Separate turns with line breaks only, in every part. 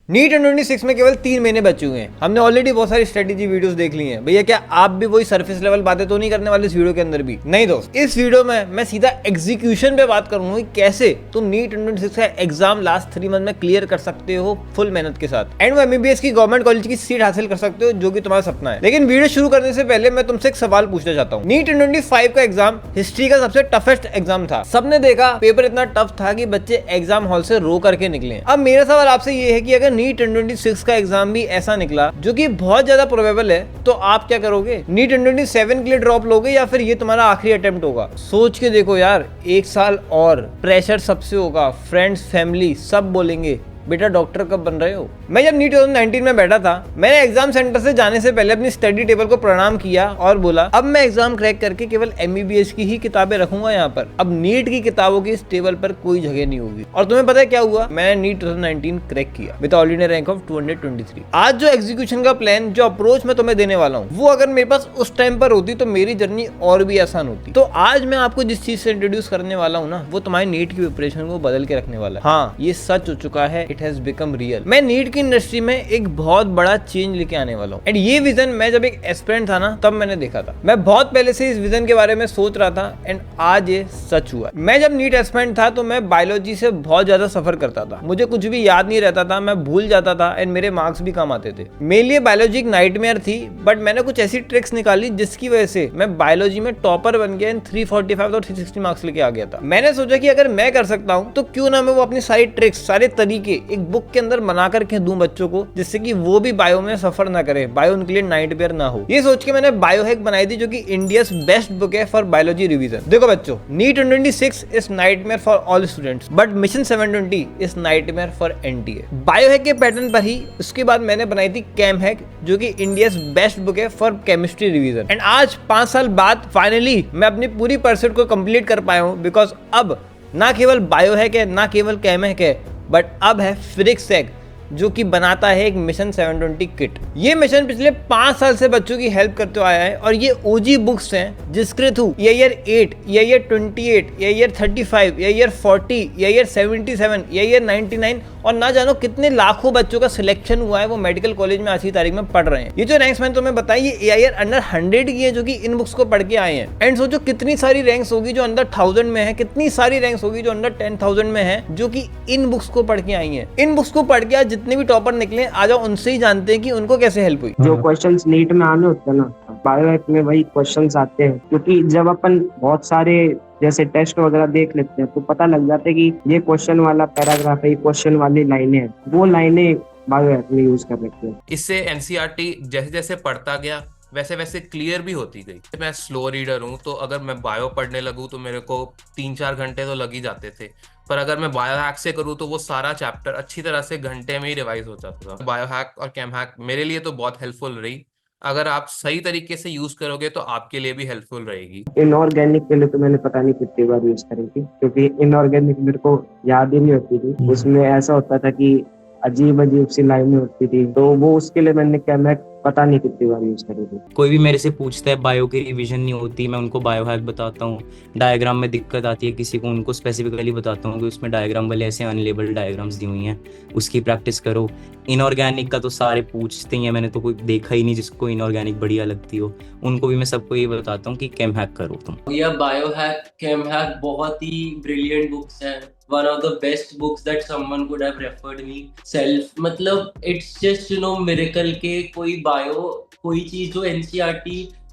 NEET 2026 में केवल 3 महीने बचे हुए हैं। हमने ऑलरेडी बहुत सारी स्ट्रेटेजी वीडियोस देख ली हैं। भैया क्या आप भी वही सरफेस लेवल बातें तो नहीं करने वाले इस वीडियो के अंदर भी? नहीं दोस्त, इस वीडियो में मैं सीधा एग्जीक्यूशन पे बात करूंगा कि कैसे तुम नीट 2026 का एग्जाम लास्ट 3 मंथ में क्लियर कर सकते हो फुल मेहनत के साथ, एंड वो एमबीबीएस की गवर्नमेंट कॉलेज की सीट हासिल कर सकते हो जो कि तुम्हारा सपना है। लेकिन वीडियो शुरू करने से पहले मैं तुमसे एक सवाल पूछना चाहता हूँ। नीट 2025 का एग्जाम हिस्ट्री का सबसे टफेस्ट एग्जाम था। सबने देखा पेपर इतना टफ था कि बच्चे एग्जाम हॉल से रो करके निकले। अब मेरा सवाल आपसे ये है कि अगर नीट 2026 का एग्जाम भी ऐसा निकला जो कि बहुत ज्यादा प्रोबेबल है, तो आप क्या करोगे? नीट 2027 के लिए ड्रॉप लोगे या फिर ये तुम्हारा आखिरी अटेम्प्ट होगा? सोच के देखो यार, 1 साल और प्रेशर सबसे होगा, फ्रेंड्स फैमिली सब बोलेंगे बेटा डॉक्टर कब बन रहे हो। मैं जब नीट 2019 में बैठा था, मैंने एग्जाम सेंटर से जाने से पहले अपनी स्टडी टेबल को प्रणाम किया और बोला अब मैं एग्जाम क्रैक करके केवल एमबीबीएस की ही किताबें रखूंगा यहाँ पर। अब नीट की किताबों की इस टेबल पर कोई जगह नहीं होगी। और तुम्हें पता है क्या हुआ? मैंने नीट 2019 क्रैक किया विद ऑर्डिनरी रैंक ऑफ 223। आज जो एग्जीक्यूशन का प्लान, जो अप्रोच मैं तुम्हें देने वाला हूँ, वो अगर मेरे पास उस टाइम पर होती तो मेरी जर्नी और भी आसान होती। तो आज मैं आपको जिस चीज से इंट्रोड्यूस करने वाला हूँ ना, वो तुम्हारी नीट की प्रिपरेशन को बदल के रखने वाला है। हाँ, ये सच हो चुका है, इट हैज बिकम रियल। मैं नीट की इंडस्ट्री में एक बहुत बड़ा चेंज लेके आने वाला हूँ। एंड ये विजन मैं जब एक एस्पिरेंट था ना, तब मैंने देखा था। मैं बहुत पहले से इस विजन के बारे में सोच रहा था एंड आज ये सच हुआ। मैं जब नीट एस्पिरेंट था तो मैं बायोलॉजी से बहुत ज्यादा सफर करता था। मुझे कुछ भी याद नहीं रहता था, मैं भूल जाता था एंड मेरे मार्क्स भी कम आते थे। मेरे लिए बायोलॉजी एक नाइटमेयर थी, बट मैंने कुछ ऐसी ट्रिक्स निकाली जिसकी वजह से मैं बायोलॉजी में टॉपर बन गया एंड 345 और 360 मार्क्स लेके आ गया था। मैंने सोचा कि अगर मैं कर सकता हूँ तो क्यों ना मैं वो अपनी सारी ट्रिक्स, सारे तरीके एक बुक के अंदर बना करके दूं बच्चों को, जिससे कि वो भी बायो में सफर ना करे, बायो उनके लिए नाइटमेयर ना हो। ये सोच के मैंने बायोहैक बनाई थी, जो कि इंडियाज बेस्ट बुक है फॉर बायोलॉजी रिवीजन। देखो बच्चों, NEET 2026 is nightmare for all students, but mission 720 is nightmare for NTA. Biohack के पैटर्न पर ही उसके बाद मैंने बनाई थी कैमहैक, जो कि इंडियाज बेस्ट बुक है फॉर केमिस्ट्री रिवीजन। एंड आज 5 साल बाद फाइनली मैं अपनी पूरी परसेट को कंप्लीट कर पाया हूँ, बिकॉज अब ना केवल बायोहैक है, ना केवल कैमहैक है, बट अब है फिजिक्स हैक, जो कि बनाता है एक मिशन 720 किट। ये मिशन पिछले 5 साल से बच्चों की हेल्प करते आया है और ये ओजी बुक्स हैं जिसके through year 8, year 28, year 35, year 40, year 77, year 99 और ना जानो कितने लाखों बच्चों का सिलेक्शन हुआ है, वो मेडिकल कॉलेज में आज की तारीख में पढ़ रहे हैं। ये जो रैंक्स मैंने तुम्हें बताई, ये ईयर अंडर 100 की है, जो कि इन बुक्स को पढ़ के आए हैं। एंड सोचो कितनी सारी रैंक्स होगी जो अंडर 1000 में है, कितनी सारी रैंक्स होगी जो अंडर 10,000 में है, जो कि इन बुक्स को पढ़ के आई हैं। इन बुक्स को पढ़ के आज जितने भी टॉपर निकले, आ जाओ उनसे ही जानते हैं कि उनको कैसे हेल्प हुई।
जो क्वेश्चंस नीट में आने होते हैं ना, बायोहैक में वही क्वेश्चंस आते हैं, क्योंकि जब अपन बहुत सारे जैसे टेस्ट वगैरह देख लेते हैं तो पता लग जाता है कि ये क्वेश्चन वाला पैराग्राफ है, ये क्वेश्चन वाली लाइनें हैं, वो लाइनें बायोहैक में यूज कर रखते हैं।
इससे एनसीईआरटी जैसे जैसे पढ़ता गया वैसे वैसे क्लियर भी होती गई। मैं स्लो रीडर हूँ, तो अगर मैं बायो पढ़ने लगूँ तो मेरे को 3-4 घंटे तो लग ही जाते थे, पर अगर मैं बायोहैक से करूँ तो वो सारा चैप्टर अच्छी तरह से घंटे में ही रिवाइज हो जाता था। बायोहैक और कैमहैक मेरे लिए तो बहुत हेल्पफुल रही। अगर आप सही तरीके से यूज करोगे तो आपके लिए भी हेल्पफुल रहेगी।
इनऑर्गेनिक के लिए तो मैंने पता नहीं कितनी बार यूज करी थी, क्योंकि इनऑर्गेनिक मेरे को याद ही नहीं होती थी। उसमें ऐसा होता था कि अजीब अजीब सी लाइनें होती थी, तो वो उसके लिए मैंने कैमहैक पता नहीं कितनी बार यूज करी थी।
कोई भी मेरे से पूछता है बायो की रिवीजन नहीं होती, मैं उनको बायोहैक बताता हूँ। डायग्राम में दिक्कत आती है किसी को, उनको स्पेसिफिकली बताता हूँ कि उसमें डायग्राम वाले ऐसे अनलेबल्ड डायग्राम्स दी हुई हैं, उसकी प्रैक्टिस करो। इनऑर्गेनिक का तो सारे पूछते ही हैं, मैंने तो कोई देखा ही नहीं जिसको इनऑर्गेनिक बढ़िया लगती हो। उनको भी मैं सबको ये बताता हूँ कि कैमहैक करो तुम।
यह बायोहैक, कैमहैक बहुत ही ब्रिलियंट बुक्स हैं। One of the best books that someone could have referred me self. मतलब it's just miracle के कोई बायो, कोई चीज जो NCERT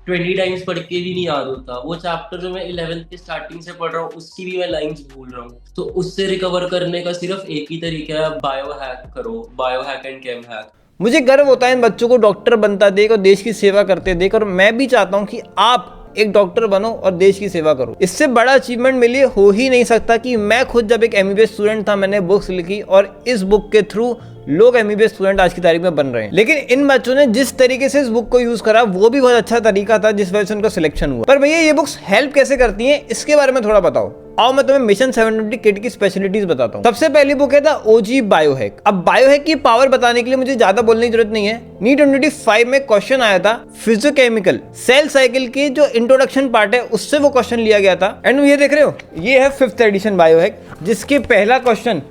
20 टाइम्स पढ़ के भी नहीं याद होता, वो चैप्टर जो मैं 11th के स्टार्टिंग से पढ़ रहा हूँ उसकी भी मैं लाइंस भूल रहा हूँ, तो उससे रिकवर करने का सिर्फ एक ही तरीका है, बायोहैक करो, बायोहैक एंड कैमहैक।
मुझे गर्व होता है इन बच्चों को डॉक्टर बनता देख और देश की सेवा करते देख, और मैं भी चाहता हूँ कि आप एक डॉक्टर बनो और देश की सेवा करो। इससे बड़ा अचीवमेंट मेरे लिए हो ही नहीं सकता कि मैं खुद जब एक एमबीबीएस स्टूडेंट था, मैंने बुक्स लिखी और इस बुक के थ्रू लोग एमबीबीएस स्टूडेंट आज की तारीख में बन रहे हैं। लेकिन इन बच्चों ने जिस तरीके से इस बुक को यूज करा, वो भी बहुत अच्छा तरीका था जिस वजह से उनका सिलेक्शन हुआ। पर भैया ये बुक्स हेल्प कैसे करती हैं, इसके बारे में थोड़ा बताओ। आओ मैं तुम्हें मिशन 720 किट की स्पेशलिटीज बताता हूँ। सबसे पहली बुक है द ओजी बायोहैक। अब बायोहैक की पावर बताने के लिए मुझे ज्यादा बोलने की जरूरत नहीं है। नीट 2025 में क्वेश्चन आया था फिजियोकेमिकल सेल साइकिल की जो इंट्रोडक्शन पार्ट है, उससे वो क्वेश्चन लिया गया था। एंड ये देख रहे हो, ये है 5th एडिशन बायोहैक, जिसके पहला क्वेश्चन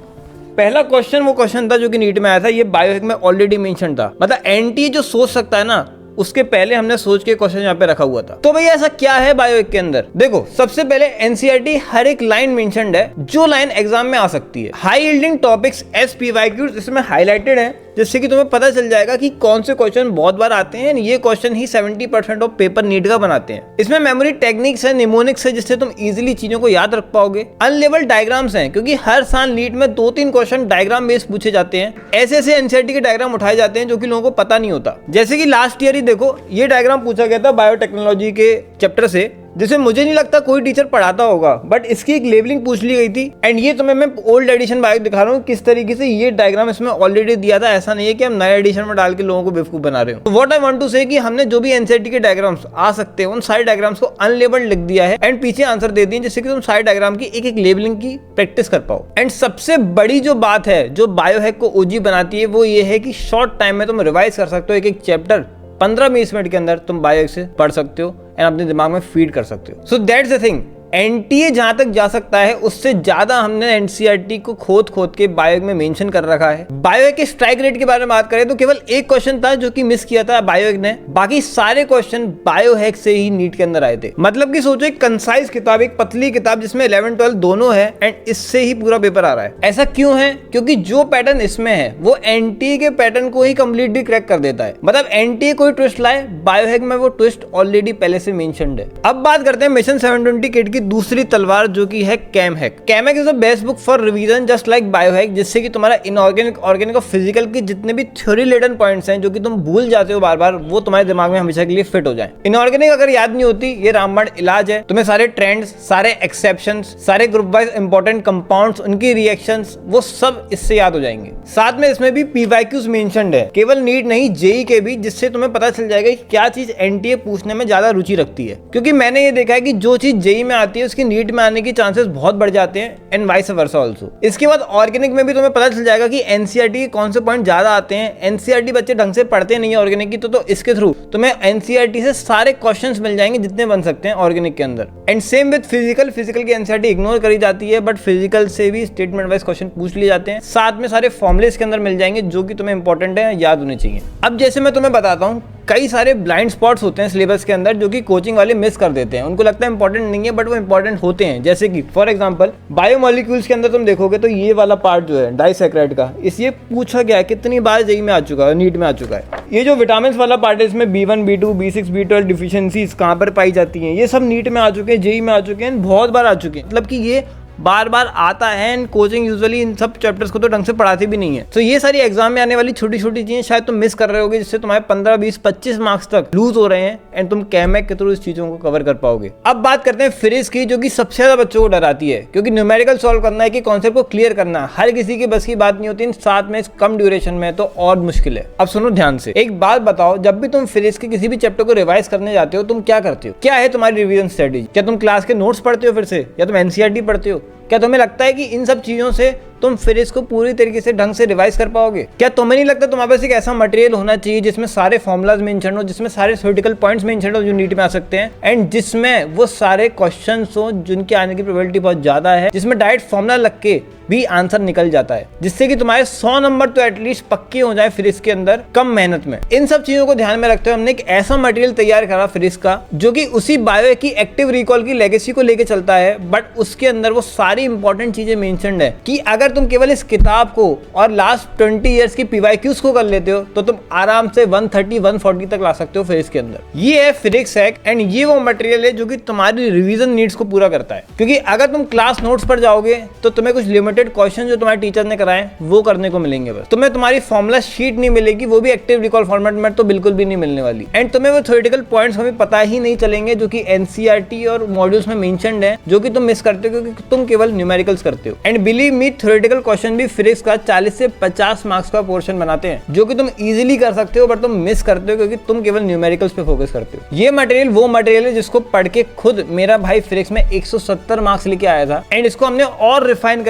पहला क्वेश्चन वो क्वेश्चन था जो कि नीट में आया था, ये बायोहैक में ऑलरेडी मेंशन था। मतलब एनटीए जो सोच सकता है ना, उसके पहले हमने सोच के क्वेश्चन यहाँ पे रखा हुआ था। तो भैया ऐसा क्या है बायोहैक के अंदर? देखो, सबसे पहले एनसीईआरटी हर एक लाइन मेंशन्ड है जो लाइन एग्जाम में आ सकती है। High yielding topics S PYQs इसमें हाईलाइटेड है, जिससे कि तुम्हें पता चल जाएगा कि कौन से क्वेश्चन बहुत बार आते हैं। ये क्वेश्चन ही 70% ऑफ पेपर नीट का बनाते हैं। इसमें मेमोरी टेक्निक्स है, निमोनिक्स है, जिससे तुम इजीली चीजों को याद रख पाओगे। अनलेबल्ड डायग्राम्स हैं, क्योंकि हर साल नीट में 2-3 क्वेश्चन डायग्राम बेस्ड पूछे जाते हैं। ऐसे ऐसे एनसीईआरटी के डायग्राम उठाए जाते हैं जो कि लोगों को पता नहीं होता। जैसे कि लास्ट ईयर ही देखो, ये डायग्राम पूछा गया था बायोटेक्नोलॉजी के चैप्टर से, जिसे मुझे नहीं लगता कोई टीचर पढ़ाता होगा, बट इसकी एक लेबलिंग पूछ ली गई थी। एंड ये तुम्हें मैं ओल्ड एडिशन बायो दिखा रहा हूँ किस तरीके से ये डायग्राम इसमें ऑलरेडी दिया था। ऐसा नहीं है कि हम नए एडिशन में डाल के लोगों को बेवकूफ बना रहे हो। व्हाट आई वांट टू से कि हमने जो भी एनसीईआरटी के डायग्राम्स आ सकते हैं उन सारे डायग्राम्स को अनलेबल्ड लिख दिया है एंड पीछे आंसर दे दिए, जिससे कि तुम सारे डायग्राम की एक एक लेबलिंग की प्रैक्टिस कर पाओ। एंड सबसे बड़ी जो बात है जो बायोहैक को ओजी बनाती है वो ये है कि शॉर्ट टाइम में तुम रिवाइज कर सकते हो। एक एक चैप्टर 15-20 मिनट के अंदर तुम बायोहैक से पढ़ सकते हो एंड अपने दिमाग में फीड कर सकते हो। So that's the thing. NTA जहां तक जा सकता है उससे ज्यादा हमने एनसीईआरटी को खोद खोद के बायोहैक में मेंशन कर रखा है। बायोहैक के स्ट्राइक रेट के बारे में बात करें तो केवल एक क्वेश्चन था जो कि मिस किया था बायोहैक ने, बाकी सारे क्वेश्चन बायोहैक से ही नीट के अंदर आए थे। मतलब कि सोचो, एक कंसाइज किताब, एक पतली किताब जिसमें 11-12 दोनों है एंड इससे ही पूरा पेपर आ रहा है। ऐसा क्यों है? क्योंकि जो पैटर्न इसमें है वो एनटीए के पैटर्न को ही कंप्लीटली क्रैक कर देता है। मतलब एनटीए कोई ट्विस्ट लाए, बायोहैक में वो ट्विस्ट ऑलरेडी पहले से मेंशन्ड है। अब बात करते हैं मिशन 720 किट की दूसरी तलवार जो कि है ChemHack. ChemHack is the best book for revision just like BioHack, जिससे कि तुम्हारा इनऑर्गेनिक, ऑर्गेनिक और फिजिकल के जितने भी थ्योरी रिलेटेड पॉइंट्स हैं जो कि तुम भूल जाते हो बार बार, वो तुम्हारे दिमाग में हमेशा के लिए फिट हो जाए। इनऑर्गेनिक अगर याद नहीं होती, ये रामबाण इलाज है। तुम्हें सारे ट्रेंड्स, सारे एक्सेप्शंस, सारे ग्रुप वाइज इंपॉर्टेंट कंपाउंड्स, उनकी रिएक्शंस, वो सब इससे याद हो जाएंगे। साथ में इसमें भी पीवाईक्यूज मेंशन्ड है, केवल नीट नहीं जेई के भी, जिससे तुम्हें पता चल जाएगा कि क्या चीज एनटीए पूछने में ज्यादा रुचि रखती है। क्योंकि मैंने ये देखा है कि जो चीज जेई में आती है उसकी नीट में आने की चांसेस बहुत बढ़ जाते हैं एंड वाइस वर्सा आल्सो। इसके बाद ऑर्गेनिक में भी तुम्हें पता चल जाएगा कि एनसीईआरटी के कौन से पॉइंट ज्यादा आते हैं। एनसीईआरटी बच्चे ढंग से पढ़ते नहीं है ऑर्गेनिक की, तो इसके थ्रू तुम्हें एनसीईआरटी से सारे क्वेश्चंस मिल जाएंगे जितने बन सकते हैं ऑर्गेनिक के अंदर। एंड सेम विद फिजिकल की एनसीईआरटी इग्नोर करी जाती है, बट फिजिकल से भी स्टेटमेंट वाइज क्वेश्चन पूछ लिए जाते हैं। साथ में सारे फॉर्मुले इसके अंदर मिल जाएंगे जो कि तुम्हें इंपॉर्टेंट है, याद होने चाहिए। अब जैसे मैं तुम्हें बताता हूँ, कई सारे ब्लाइंड स्पॉट्स होते हैं सिलेबस के अंदर जो कि कोचिंग वाले मिस कर देते हैं। उनको लगता है इंपॉर्टेंट नहीं है, बट वो इंपॉर्टेंट होते हैं। जैसे कि फॉर एग्जांपल बायोमोलिक्यूल्स के अंदर तुम देखोगे तो ये वाला पार्ट जो है डाइसैकेराइड का, इस ये पूछा गया है कितनी बार जेईई में आ चुका है, नीट में आ चुका है। ये जो विटामिन वाला पार्ट है, इसमें B1, B2, B6, B12 deficiencies कहाँ पर पाई जाती हैं, ये सब नीट में आ चुके हैं, जेईई में आ चुके हैं, बहुत बार आ चुके हैं। मतलब कि ये बार बार आता है एंड कोचिंग यूजुअली इन सब चैप्टर्स को तो ढंग से पढ़ाती भी नहीं है। तो ये सारी एग्जाम में आने वाली छोटी छोटी चीजें शायद तुम मिस कर रहे होगे, जिससे तुम्हारे 15, 20, 25 मार्क्स तक लूज हो रहे हैं एंड तुम कैमहैक के थ्रू इस चीजों को कवर कर पाओगे। अब बात करते हैं फ्रिज की, जो कि सबसे ज्यादा बच्चों को डराती है, क्योंकि न्यूमेरिकल सॉल्व करना है कि कॉन्सेप्ट को क्लियर करना हर किसी की बस की बात नहीं होती, साथ में कम ड्यूरेशन में तो और मुश्किल है। अब सुनो ध्यान से, एक बात बताओ, जब भी तुम फ्रिज के किसी भी चैप्टर को रिवाइज करने जाते हो तुम क्या करते हो? क्या है तुम्हारी रिवीजन स्ट्रेटेजी? क्या तुम क्लास के नोट्स पढ़ते हो फिर से, या तुम एनसीईआरटी पढ़ते हो? क्या तुम्हें लगता है कि इन सब चीजों से तुम फिर इसको पूरी तरीके से ढंग से रिवाइज कर पाओगे? क्या तुम्हें नहीं लगता तुम्हारे पास एक ऐसा मटेरियल होना चाहिए जिसमें सारे फॉर्मुलाज मेंशन हो, जिसमें सारे थ्योरेटिकल पॉइंट्स मेंशन हो जो नीट में आ सकते हैं, एंड जिसमें वो सारे क्वेश्चंस हो जिनके आने की प्रोबेबिलिटी बहुत ज्यादा है, जिसमें डायरेक्ट फॉर्मुला लग के भी आंसर निकल जाता है, जिससे कि तुम्हारे 100 नंबर तो एटलीस्ट पक्के हो जाए फिर इसके अंदर कम मेहनत में। इन सब चीजों को ध्यान में रखते हुए हमने एक ऐसा मटेरियल तैयार करा फिर का, जो कि उसी बायो की एक्टिव रिकॉल की लेगेसी को लेके चलता है, बट उसके अंदर वो सारी इंपॉर्टेंट चीजें मेंशन्ड है कि अगर तुम केवल इस किताब को और लास्ट 20 इयर्स की पीवाईक्यूज को कर लेते हो तो तुम आराम से 130-140 तक ला सकते हो फिजिक्स के अंदर। ये है फिजिक्स हैक एंड ये वो मटेरियल है जो कि तुम्हारी रिवीजन नीड्स को पूरा करता है। क्योंकि अगर तुम क्लास नोट्स पर जाओगे तो तुम्हें कुछ लिमिटेड क्वेश्चन जो तुम्हारे टीचर ने कराए वो करने को मिलेंगे, बस तुम्हें तुम्हारी फॉर्मुला शीट नहीं मिलेगी, वो भी एक्टिव रिकॉल फॉर्मेट में तो बिल्कुल भी नहीं मिलने वाली, एंड तुम्हें वो थ्योरेटिकल पॉइंट्स हमें पता ही नहीं चलेंगे जो कि एनसीईआरटी और मॉड्यूल्स में मेंशन्ड है, जो कि तुम मिस करते हो क्योंकि तुम केवल न्यूमेरिकल्स करते हो। And believe me, theoretical question भी फिजिक्स का 40 से 50 मार्क्स का पोर्शन बनाते हैं, जो कि तुम इजीली कर सकते हो, बट तुम मिस करते हो क्योंकि तुम केवल न्यूमेरिकल्स पे फोकस करते हो। ये मटेरियल वो मटेरियल है जिसको पढ़ के खुद मेरा भाई फिजिक्स में 170 मार्क्स लेके आया था, एंड इसको हमने और रिफाइन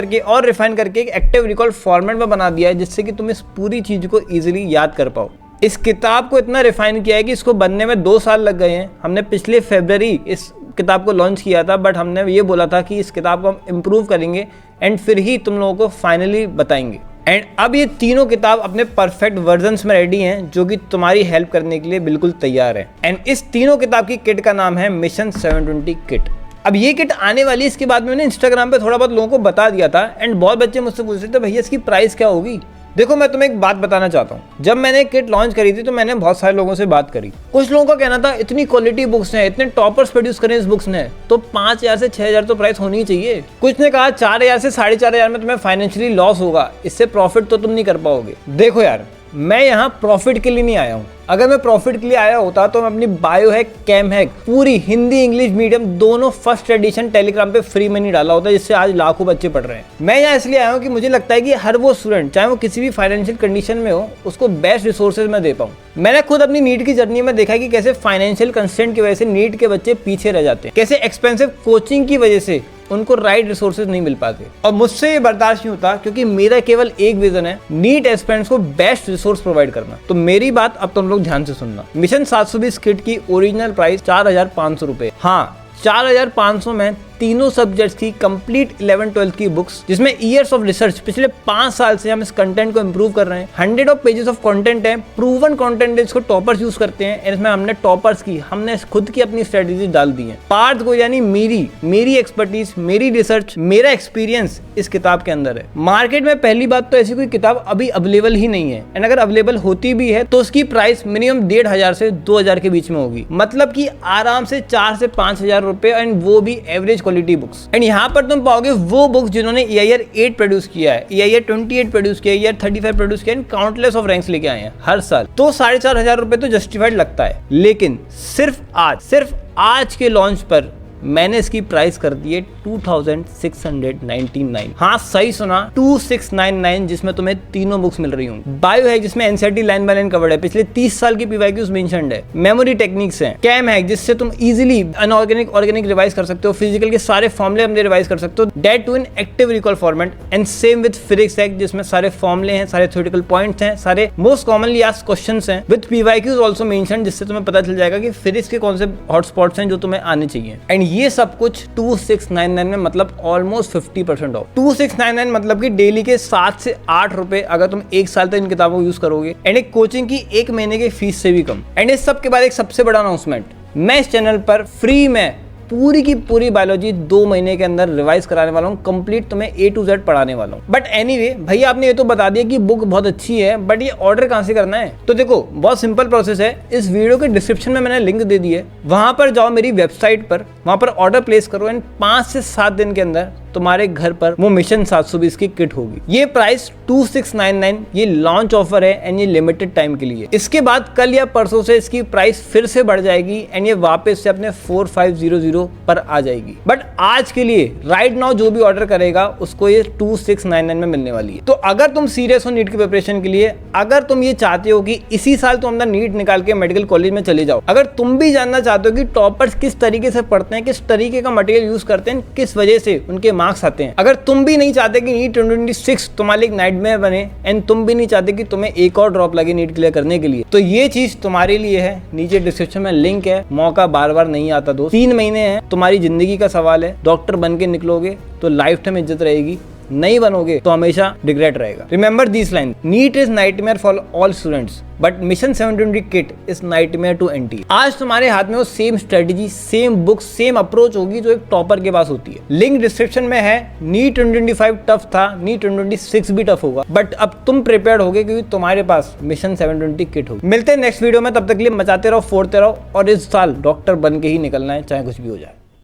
करके एक एक्टिव रिकॉल फॉर्मेट में बना दिया है, जिससे कि तुम इस पूरी चीज को इजीली याद कर पाओ। इस किताब को इतना रिफाइन किया है कि इसको बनने में 2 साल लग गए हैं। हमने पिछले फरवरी इस किताब को लॉन्च किया था, बट हमने ये बोला था कि इस किताब को हम इम्प्रूव करेंगे एंड फिर ही तुम लोगों को फाइनली बताएंगे। एंड अब ये तीनों किताब अपने परफेक्ट वर्जन्स में रेडी हैं जो कि तुम्हारी हेल्प करने के लिए बिल्कुल तैयार है। एंड इस तीनों किताब की किट का नाम है मिशन 720 किट। अब ये किट आने वाली है, इसके बाद मैंने इंस्टाग्राम पे थोड़ा बहुत लोगों को बता दिया था एंड बहुत बच्चे मुझसे पूछ रहे थे भैया इसकी प्राइस क्या होगी। देखो मैं तुम्हें एक बात बताना चाहता हूँ, जब मैंने किट लॉन्च करी थी तो मैंने बहुत सारे लोगों से बात करी। कुछ लोगों का कहना था इतनी क्वालिटी बुक्स हैं, इतने टॉपर्स प्रोड्यूस करें इस बुक्स ने, तो 5,000 से 6,000 तो प्राइस होनी ही चाहिए। कुछ ने कहा 4,000 से 4,500 में तुम्हें फाइनेंशियली लॉस होगा, इससे प्रॉफिट तो तुम नहीं कर पाओगे। देखो यार, मैं यहाँ प्रॉफिट के लिए नहीं आया हूँ। अगर मैं प्रॉफिट के लिए आया होता तो मैं अपनी बायोहैक, कैमहैक पूरी हिंदी इंग्लिश मीडियम दोनों फर्स्ट एडिशन टेलीग्राम पे फ्री में नहीं डाला होता, जिससे आज लाखों बच्चे पढ़ रहे हैं। मैं यहाँ इसलिए आया हूँ कि मुझे लगता है कि हर वो स्टूडेंट चाहे वो किसी भी फाइनेंशियल कंडीशन में हो, उसको बेस्ट रिसोर्सेज में दे पाऊँ। मैंने खुद अपनी नीट की जर्नी में देखा कि कैसे फाइनेंशियल कंस्ट्रेंट की वजह से नीट के बच्चे पीछे रह जाते हैं, कैसे एक्सपेंसिव कोचिंग की वजह से उनको राइट रिसोर्सेज नहीं मिल पाते। और मुझसे ये बर्दाश्त नहीं होता क्योंकि मेरा केवल एक विजन है, नीट एस्पिरेंट्स को बेस्ट रिसोर्स प्रोवाइड करना। तो मेरी बात अब तुम लोग ध्यान से सुनना। मिशन 720 किट की ओरिजिनल प्राइस 4,500 रुपए। हाँ, 4,500 में तीनों सब्जेक्ट्स की कंप्लीट 11-12 की बुक्स, जिसमें ईयर्स ऑफ रिसर्च, पिछले 5 साल से हम इस कंटेंट को इंप्रूव कर रहे हैं। 100 ऑफ पेजेस ऑफ कंटेंट है, प्रूवन कंटेंट है, इसको टॉपर्स यूज करते हैं। इसमें हमने टॉपर्स की, हमने खुद की अपनी स्ट्रेटेजी डाल दी है। पार्थ को यानी मेरी एक्सपर्टीज, मेरी रिसर्च, मेरा एक्सपीरियंस इस किताब के अंदर है। मार्केट में पहली बात तो ऐसी कोई किताब अभी अवेलेबल ही नहीं है, एंड अगर अवेलेबल होती भी है तो उसकी प्राइस मिनिमम 1,500 से 2,000 के बीच में होगी। मतलब कि आराम से 4,000 से 5,000 रुपए, एंड वो भी एवरेज क्वालिटी बुक्स। एंड यहाँ पर तुम पाओगे वो बुक्स जिन्होंने EIR 8 प्रोड्यूस किया है, EIR 28 प्रोड्यूस किया है, EIR 35 प्रोड्यूस किया है, काउंटलेस ऑफ रैंक्स लेके आए हैं हर साल। तो 4,500 रुपए तो जस्टिफाइड लगता है, लेकिन सिर्फ आज के लॉन्च पर मैंने इसकी प्राइस कर दी है 2,699। हाँ सही सुना, 2,699, जिसमें तुम्हें तीनों बुक्स मिल रही होंगी। बायो है जिसमें NCERT line by line covered है, पिछले 30 साल की PYQs मेंशन्ड है। मेमोरी टेक्निक्स हैं। कैम है जिससे तुम इजीली अनऑर्गेनिक ऑर्गेनिक रिवाइज कर सकते हो, फिजिकल के सारे फॉर्मुले हमने रिवाइज कर सकते हो, date to in active recall format. And same with physics hack जिसमें सारे फॉर्मुले हैं, सारे थ्योरेटिकल पॉइंट्स हैं, सारे मोस्ट कॉमनली आस्क्ड क्वेश्चंस हैं, विद PYQs आल्सो मेंशन्ड, जिससे तुम्हें पता चल जाएगा कि फिजिक्स के कौन से हॉटस्पॉट्स हैं जो तुम्हें आने चाहिए। एंड ये सब कुछ 2,699 में, मतलब ऑलमोस्ट 50% ऑफ। 2,699 मतलब कि डेली के 7 से 8 रुपए अगर तुम 1 साल तक इन किताबों को यूज करोगे, एंड एक कोचिंग की 1 महीने की फीस से भी कम। एंड इस सब के बाद एक सबसे बड़ा अनाउंसमेंट, मैं इस चैनल पर फ्री में पूरी की पूरी बायोलॉजी 2 महीने के अंदर रिवाइज कराने वाला हूँ, कंप्लीट तुम्हें A to Z पढ़ाने वाला हूँ। बट एनीवे भैया, आपने ये तो बता दिया कि बुक बहुत अच्छी है, बट ये ऑर्डर कहाँ से करना है? तो देखो बहुत सिंपल प्रोसेस है। इस वीडियो के डिस्क्रिप्शन में मैंने लिंक दे दी है, वहां पर जाओ मेरी वेबसाइट पर, वहां पर ऑर्डर प्लेस करो, एंड 5 से 7 दिन के अंदर तुम्हारे घर पर वो मिशन 720 की किट होगी। ये प्राइस 2,699, ये लॉन्च ऑफर है एंड ये लिमिटेड टाइम के लिए। इसके बाद कल या परसों से इसकी प्राइस फिर से बढ़ जाएगी एंड ये वापस से अपने 4,500 पर आ जाएगी। बट आज के लिए राइट नाउ जो भी ऑर्डर करेगा उसको ये 2,699 में मिलने वाली है। तो अगर तुम सीरियस हो नीट की प्रिपरेशन के लिए, अगर तुम ये चाहते हो कि इसी साल तुम अपना नीट निकाल के मेडिकल कॉलेज में चले जाओ, अगर तुम भी जानना चाहते हो कि टॉपर्स किस तरीके से पढ़ते हैं, किस तरीके का मटेरियल यूज करते हैं, किस वजह से उनके मार्क्स आते हैं, अगर तुम भी नहीं चाहते कि नीट 2026 तुम्हारे एक नाइटमेयर बने, एंड तुम भी नहीं चाहते कि तुम्हें एक और ड्रॉप लगे नीट क्लियर करने के लिए, तो ये चीज तुम्हारे लिए है। नीचे डिस्क्रिप्शन में लिंक है। मौका बार बार नहीं आता दोस्त, 3 महीने हैं, तुम्हारी जिंदगी का सवाल है। डॉक्टर बन के निकलोगे तो लाइफ टाइम इज्जत रहेगी, नहीं बनोगे तो हमेशा रिग्रेट रहेगा। Remember this line, NEET is nightmare for all students but mission 720 kit is nightmare to NT। आज तुम्हारे हाथ में वो same strategy, same book, same approach होगी जो एक टॉपर के पास होती है। लिंक डिस्क्रिप्शन में है। नीट 2025 टफ था, नीट 2026 भी टफ होगा, बट अब तुम प्रिपेयर्ड होगे क्योंकि तुम्हारे पास मिशन 720 किट होगी। मिलते हैं नेक्स्ट वीडियो में, तब तक के लिए मचाते रहो, फोड़ते रहो, और इस साल डॉक्टर बन के ही निकलना है, चाहे कुछ भी हो जाए।